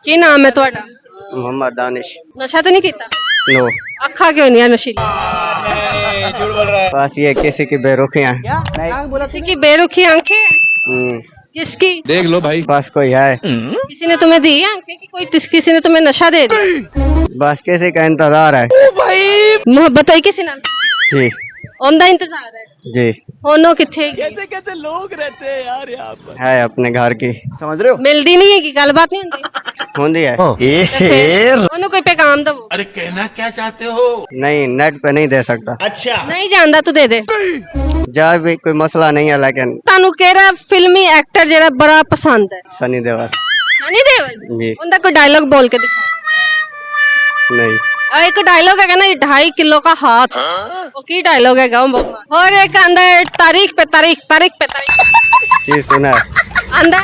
ਕੀ ਨਾਮ ਹੈ ਤੁਹਾਡਾ? मोहम्मद दानिश। ਨਸ਼ਾ ਤਾਂ ਨਹੀਂ ਕੀਤਾ? नो, ਅੱਖਾਂ ਕਿਉਂ ਨਹੀਂ ਆ ਨਸ਼ੀਲੀ? बस ये किसी की बेरुखियाँ। किसी की बेरुखी आंखें हैं? किसकी? देख लो भाई। बस कोई है, किसी ने तुम्हें दी है आंखें कि कोई किसी ने तुम्हें नशा दे दिया? बस किसी का इंतजार है। मोहब्बत है किसी नाल? जी ਉਹਦਾ इंतजार है। जी, ਉਹਨੋਂ ਕਿੱਥੇ ਹੈਗੀ? कैसे लोग रहते हैं यार यहाँ पर। है अपने घर की। समझ रहे हो? ਮਿਲਦੀ ਨਹੀਂ ਹੈਗੀ, ਗੱਲਬਾਤ ਨਹੀਂ ਹੁੰਦੀ होंदी है। ਤੇ ਫਿਰ ਉਹਨੂੰ ਕੋਈ ਪੈगाम ਦਵੋ। अरे कहना क्या चाहते हो? नहीं, नेट पे नहीं दे सकता। ਨਹੀਂ ਜਾਣਦਾ ਤੂੰ ਦੇ ਦੇ। जा भी कोई मसला नहीं है, लेकिन ਤੁਹਾਨੂੰ ਕਿਹੜਾ ਫਿਲਮੀ ਐਕਟਰ ਜਿਹੜਾ ਬੜਾ ਪਸੰਦ ਹੈ? सनी देओल। ਸਨੀ ਦੇਓਲ? जी ਉਹਦਾ ਕੋਈ ਡਾਇਲੌਗ ਬੋਲ ਕੇ ਦਿਖਾਓ। नहीं, एक डायलॉग है ना, 2.5 किलो का हाथ। वो की डायलॉग है और एक आंदा है, तारीख पे तारीख, तारीख पे तारीख जी सुना है, आंदा।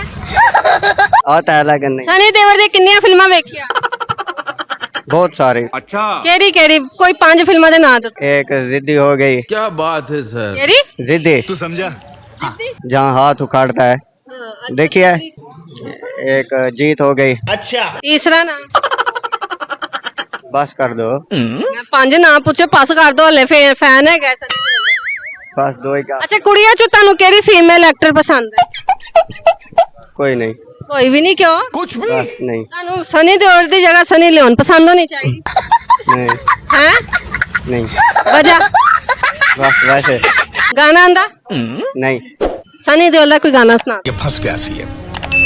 आता है लेकिन नहीं। सनी देओल दी किन्नियां फिल्मां वेखियां? बहुत सारी। अच्छा केड़ी केड़ी कोई 5 फिल्मां दे नाम दस। एक जिद्दी हो गई। क्या बात है सर। केड़ी? जिद्दी तू समझा? जहाँ हाथ उखाड़ता है, अच्छा, देखिए। एक जीत हो गई। तीसरा नाम बस कर दो, मैं 5 नाम पूछे, पास कर दो। हले फैन है कैसा? बस दो ही का। अच्छा, कुड़ियां चो तानू केड़ी फीमेल एक्टर पसंद है? कोई नहीं, कोई भी नहीं। क्यों? कुछ भी। बस नहीं, तानू सनी देओल दी जगह सनी लियोन पसंद होनी चाहिए। नहीं, हैं? नहीं, वजह? बस वैसे। गाना आंदा? नहीं, सनी देओल दा कोई गाना सुना ये फंस गया सीएम।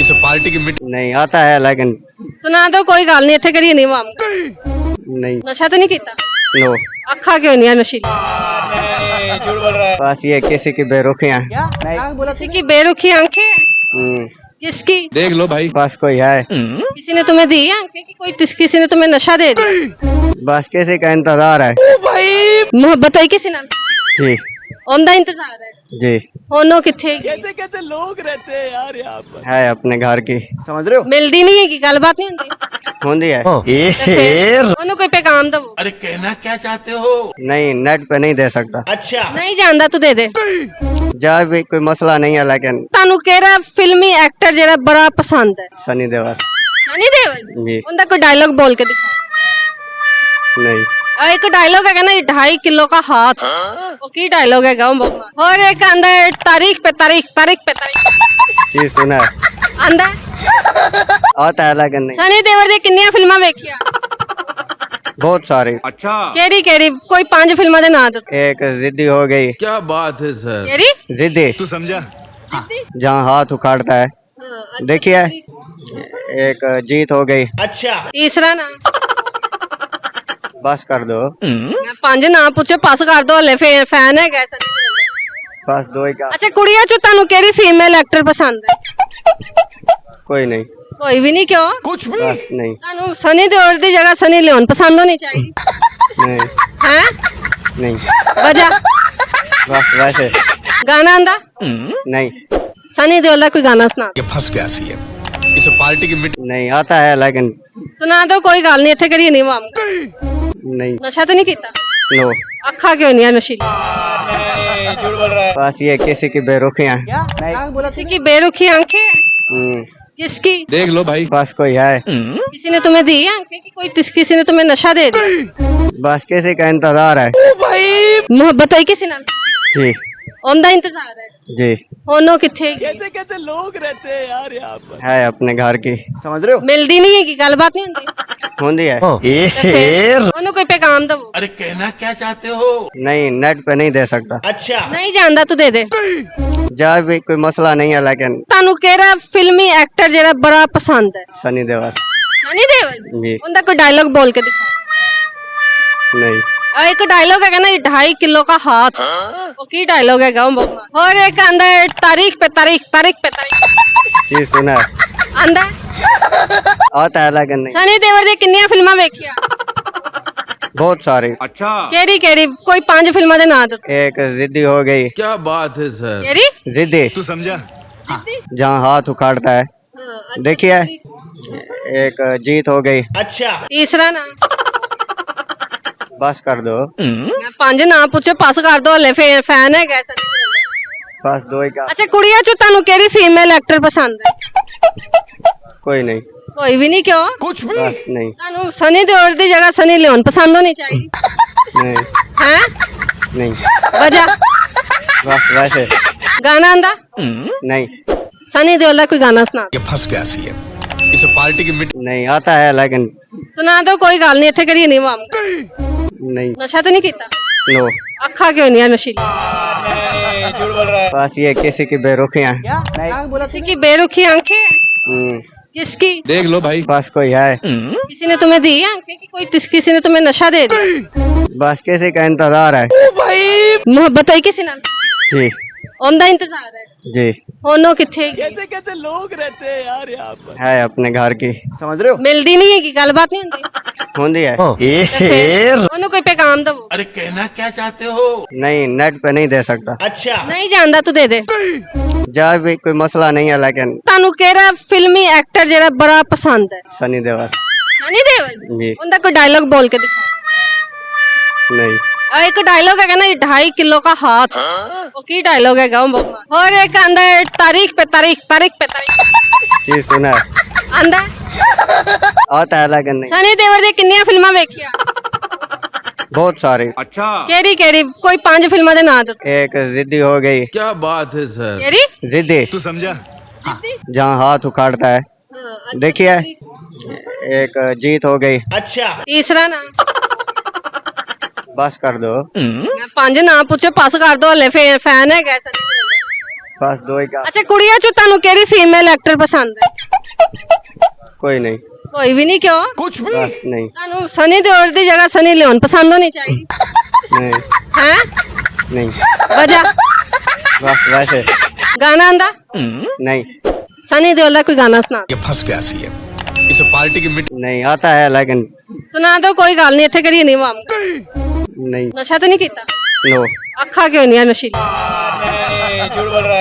इसे पार्टी की मिट। नहीं आता है लेकिन सुना दो। कोई गल नहीं, इत्थे करिए नहीं माम। नहीं। नशा तो नहीं कीता? नो, ਅੱਖਾਂ ਕਿਉਂ ਨਹੀਂ ਆ ਨਸ਼ੀਲੀ? बस ये किसी की बेरुखियाँ। किसी की बेरुखी आंखें हैं? किसकी? देख लो भाई। बस कोई है, किसी ने तुम्हें दी है आंखें कि कोई किसी ने तुम्हें नशा दे दिया? बस किसी का इंतजार है। मोहब्बत है किसी नाल? जी ਉਹਦਾ इंतजार है। जी, ਉਹਨੋਂ ਕਿੱਥੇ ਹੈਗੀ? कैसे लोग रहते हैं यार यहाँ पर। है अपने घर की। समझ रहे हो? ਮਿਲਦੀ ਨਹੀਂ ਹੈਗੀ, ਗੱਲਬਾਤ ਨਹੀਂ ਹੁੰਦੀ होंदी है। ਤੇ ਫਿਰ ਉਹਨੂੰ ਕੋਈ ਪੈगाम ਦਵੋ। अरे कहना क्या चाहते हो? नहीं, नेट पे नहीं दे सकता। ਨਹੀਂ ਜਾਣਦਾ ਤੂੰ ਦੇ ਦੇ। जा भी कोई मसला नहीं है, लेकिन ਤੁਹਾਨੂੰ ਕਿਹੜਾ ਫਿਲਮੀ ਐਕਟਰ ਜਿਹੜਾ ਬੜਾ ਪਸੰਦ ਹੈ? सनी देओल। ਸਨੀ ਦੇਓਲ? जी ਉਹਦਾ ਕੋਈ ਡਾਇਲੌਗ ਬੋਲ ਕੇ ਦਿਖਾਓ। नहीं, एक डायलॉग है ना, 2.5 किलो का हाथ। वो की डायलॉग है और एक आंदा है, तारीख पे तारीख, तारीख पे तारीख जी सुना है, आंदा। आता है लेकिन नहीं। सनी देओल दी किन्नियां फिल्मां वेखियां? बहुत सारी। अच्छा केड़ी केड़ी कोई 5 फिल्मां दे नाम दस। एक जिद्दी हो गई। क्या बात है सर। केड़ी? जिद्दी तू समझा? जहाँ हाथ उखाड़ता है, देखिए। एक जीत हो गई। तीसरा नाम बस कर दो, मैं 5 नाम पूछे, पास कर दो। हले फैन है कैसा? बस दो ही का। अच्छा, कुड़ियां चो तानू केड़ी फीमेल एक्टर पसंद है? कोई नहीं, कोई भी नहीं। क्यों? कुछ भी। बस नहीं, तानू सनी देओल दी जगह सनी लियोन पसंद होनी चाहिए। नहीं, हैं? नहीं, वजह? बस वैसे। गाना आंदा? नहीं, सनी देओल दा कोई गाना सुना ये फंस गया सीएम। इसे पार्टी की मिट। नहीं आता है लेकिन ਸੁਣਾ ਦੋ। ਕੋਈ ਗੱਲ ਨਹੀਂ, ਇੱਥੇ ਕਰੀਏ ਨਹੀਂ ਮਾਮ। नहीं। ਨਸ਼ਾ ਤਾਂ ਨਹੀਂ ਕੀਤਾ? नो, ਅੱਖਾਂ ਕਿਉਂ ਨਹੀਂ ਆ ਨਸ਼ੀਲੀ? बस ये किसी की बेरुखियाँ। किसी की बेरुखी आंखें हैं? किसकी? देख लो भाई। बस कोई है, किसी ने तुम्हें दी है आंखें कि कोई किसी ने तुम्हें नशा दे दिया? बस किसी का इंतजार है। मोहब्बत है किसी नाल? जी ਉਹਦਾ इंतजार है। जी, ਉਹਨੋਂ ਕਿੱਥੇ ਹੈਗੀ? कैसे लोग रहते हैं यार यहाँ पर। है अपने घर की। समझ रहे हो? ਮਿਲਦੀ ਨਹੀਂ ਹੈਗੀ, ਗੱਲਬਾਤ ਨਹੀਂ ਹੁੰਦੀ होंदी है। ਤੇ ਫਿਰ ਉਹਨੂੰ ਕੋਈ ਪੈगाम ਦਵੋ। अरे कहना क्या चाहते हो? नहीं, नेट पे नहीं दे सकता। ਨਹੀਂ ਜਾਣਦਾ ਤੂੰ ਦੇ ਦੇ। जा भी कोई मसला नहीं है, लेकिन ਤੁਹਾਨੂੰ ਕਿਹੜਾ ਫਿਲਮੀ ਐਕਟਰ ਜਿਹੜਾ ਬੜਾ ਪਸੰਦ ਹੈ? सनी देओल। ਸਨੀ ਦੇਓਲ? जी ਉਹਦਾ ਕੋਈ ਡਾਇਲੌਗ ਬੋਲ ਕੇ ਦਿਖਾਓ। नहीं, एक डायलॉग है ना, 2.5 किलो का हाथ। वो की डायलॉग है और एक आंदा है, तारीख पे तारीख, तारीख पे तारीख जी सुना है, आंदा। आता है लेकिन नहीं। सनी देओल दी किन्नियां फिल्मां वेखियां? बहुत सारी। अच्छा केड़ी केड़ी कोई 5 फिल्मां दे नाम दस। एक जिद्दी हो गई। क्या बात है सर। केड़ी? जिद्दी तू समझा? जहाँ हाथ उखाड़ता है, देखिए। एक जीत हो गई। तीसरा नाम बस कर दो, मैं 5 नाम पूछे, पास कर दो। हले फैन है कैसा? बस दो ही का। अच्छा, कुड़ियां चो तानू केड़ी फीमेल एक्टर पसंद है? कोई नहीं, ਕੋਈ ਵੀ ਨਹੀਂ ਕਿਉਂ कुछ भी बस नहीं ਤੁਹਾਨੂੰ ਸਨੀ ਦਿਓਲ ਦੀ ਜਗ੍ਹਾ ਸਨੀ ਲਿਓਨ ਪਸੰਦ ਹੋਣੀ ਚਾਹੀਦੀ नहीं ਹੈ नहीं ਵਜ੍ਹਾ बस वैसे ਗਾਣਾ ਆਂਦਾ नहीं ਸਨੀ ਦਿਓਲ ਦਾ ਕੋਈ ਗਾਣਾ ਸੁਣਾ ये फंस गया सी इसे पार्टी की मिट नहीं आता है लेकिन ਸੁਣਾ ਦਿਓ ਕੋਈ ਗੱਲ ਨਹੀਂ ਇੱਥੇ ਕਰੀਏ ਨਹੀਂ ਮਾਮ नहीं ਨਸ਼ਾ ਤਾਂ ਨਹੀਂ ਕੀਤਾ नो ਅੱਖਾਂ ਕਿਉਂ ਨਹੀਂ ਆ ਨਸ਼ੀਲੀ बस ये किसी की बेरुखियाँ किसी की बेरुखी आंखें हम्म, किसकी देख लो भाई बस कोई है किसी ने तुम्हें दी है आंखें कि कोई किसी ने तुम्हें नशा दे दिया बस किसी का इंतजार है मोहब्बत है किसी नाल जी ओंदा इंतजार है जी होनो किथे हैगी? कैसे कैसे लोग रहते हैं यार यहाँ पर है अपने घर की समझ रहे हो मिलदी नहीं है कि गलबात नहीं होंदी होंदी है ते फिर ओनू कोई पैगाम दवो अरे कहना क्या चाहते हो नहीं नेट पे नहीं दे सकता नहीं जानदा तू दे दे जा भी कोई मसला नहीं है लेकिन तानू केड़ा फिल्मी एक्टर जेड़ा बड़ा पसंद है सनी देओल सनी देओल जी उनका कोई डायलॉग बोल के दिखाओ नहीं एक डायलॉग है ना 2.5 किलो का हाथ वो की डायलॉग है और एक आंदा है तारीख पे तारीख तारीख पे तारीख जी सुना है आंदा आता है लेकिन नहीं सनी देओल दी किन्नियां फिल्मां वेखियां बहुत सारी अच्छा केड़ी केड़ी कोई 5 फिल्मां दे नाम दसो एक जिद्दी हो गई क्या बात है सर केड़ी जिद्दी तू समझा जहाँ हाथ उखाड़ता है देखिए एक जीत हो गई तीसरा नाम बस कर दो मैं 5 नाम पूछे पास कर दो हले फैन है कैसा बस दो ही का अच्छा कुड़ियां चो तानू केड़ी फीमेल एक्टर पसंद है कोई नहीं कोई भी नहीं क्यों कुछ भी बस नहीं तानू सनी देओल दी जगह सनी लियोन पसंद होनी चाहिए नहीं हैं नहीं वजह बस वैसे गाना आंदा नहीं सनी देओल दा कोई गाना सुना ये फंस गया सी इसे पार्टी की मिट नहीं आता है लेकिन सुना दो कोई गल नहीं इत्थे करिए नहीं माम नहीं नशा तो नहीं कीता नो अखा क्यों नहीं आ नशीली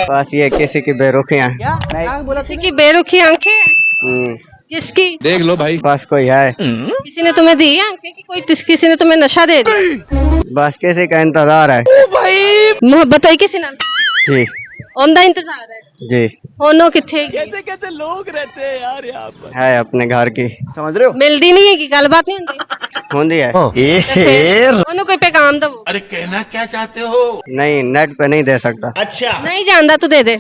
बस ये किसी की बेरुखियाँ किसी की बेरुखी आंखें हम्म, किसकी देख लो भाई बस कोई है किसी ने तुम्हें दी है आंखें कि कोई किसी ने तुम्हें नशा दे दिया बस किसी का इंतजार है मोहब्बत है किसी नाल जी ओंदा इंतजार है जी होनो किथे हैगी? कैसे कैसे लोग रहते हैं यार यहाँ पर है अपने घर की समझ रहे हो मिलदी नहीं है कि गलबात नहीं होंदी होंदी है ते फिर ओनू कोई पैगाम दवो अरे कहना क्या चाहते हो नहीं नेट पे नहीं दे सकता नहीं जानदा तू दे दे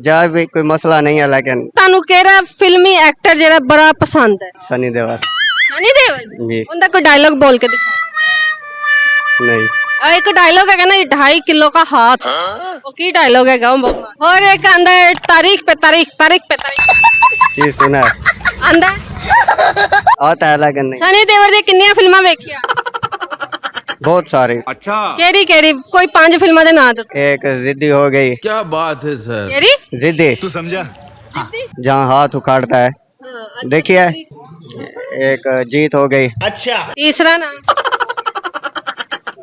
जा भी कोई मसला नहीं है लेकिन तानू केड़ा फिल्मी एक्टर जेड़ा बड़ा पसंद है सनी देओल सनी देओल जी उनका कोई डायलॉग बोल के दिखाओ नहीं एक डायलॉग है ना 2.5 किलो का हाथ वो की डायलॉग है और एक आंदा है तारीख पे तारीख तारीख पे तारीख जी सुना है आंदा आता है लेकिन नहीं सनी देओल दी किन्नियां फिल्मां वेखियां बहुत सारी अच्छा केड़ी केड़ी कोई 5 फिल्मां दे नाम दसो एक जिद्दी हो गई क्या बात है सर केड़ी जिद्दी तू समझा जहाँ हाथ उखाड़ता है देखिए एक जीत हो गई तीसरा नाम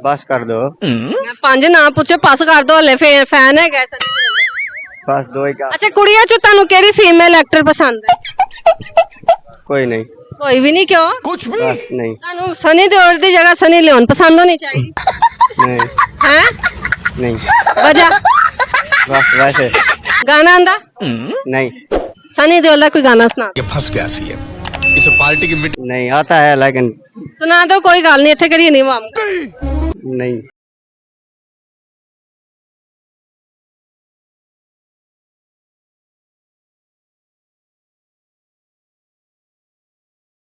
बस कर दो मैं 5 नाम पूछे पास कर दो हले फैन है कैसा बस दो ही का अच्छा कुड़ियां चो तानू केड़ी फीमेल एक्टर पसंद है कोई नहीं कोई भी नहीं क्यों कुछ भी बस नहीं तानू सनी देओल दी जगह सनी लियोन पसंद होनी चाहिए नहीं हैं नहीं वजह बस वैसे गाना आंदा नहीं सनी देओल दा कोई गाना सुना ये फंस गया सी इसे पार्टी की मिट नहीं आता है लेकिन सुना दो कोई गल नहीं इत्थे करिए नहीं माम नहीं